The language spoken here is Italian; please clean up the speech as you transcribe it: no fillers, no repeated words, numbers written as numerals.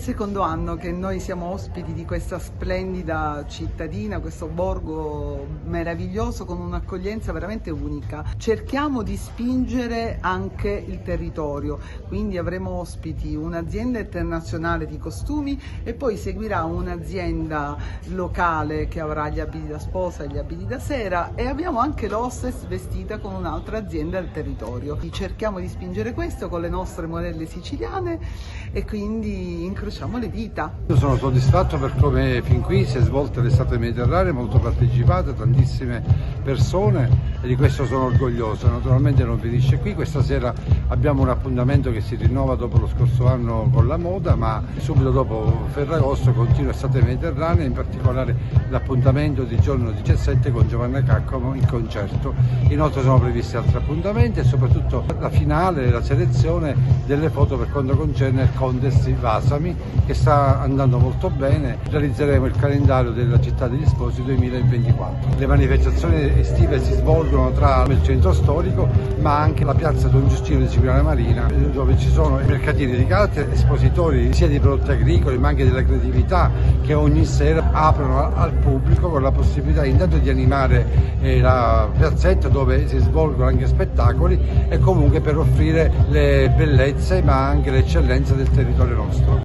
secondo anno che noi siamo ospiti di questa splendida cittadina, questo borgo meraviglioso con un'accoglienza veramente unica. Cerchiamo di spingere anche il territorio, quindi avremo ospiti un'azienda internazionale di costumi e poi seguirà un'azienda locale che avrà gli abiti da sposa e gli abiti da sera, e abbiamo anche l'hostess vestita con un'altra azienda del territorio. Cerchiamo di spingere questo con le nostre modelle siciliane e quindi incrociamo le dita. Io sono soddisfatto per come fin qui si è svolta l'estate mediterranea, molto partecipata, tantissime persone, e di questo sono orgoglioso. Naturalmente non finisce qui, questa sera abbiamo un appuntamento che si rinnova dopo lo scorso anno con la moda, ma subito dopo Ferragosto continua l'estate mediterranea, in particolare l'appuntamento di giorno 17 con Giovanna Caccomo in concerto. Inoltre sono previsti altri appuntamenti e soprattutto la finale, la selezione delle foto per quanto concerne il contest Vasami, che sta andando molto bene. Realizzeremo il calendario della città degli sposi 2024. Le manifestazioni estive si svolgono tra il centro storico ma anche la piazza Don Giustino di Cipriana Marina, dove ci sono mercatini dedicati, espositori sia di prodotti agricoli ma anche della creatività, che ogni sera aprono al pubblico con la possibilità intanto di animare la piazzetta dove si svolgono anche spettacoli, e comunque per offrire le bellezze ma anche le eccellenze del territorio nostro.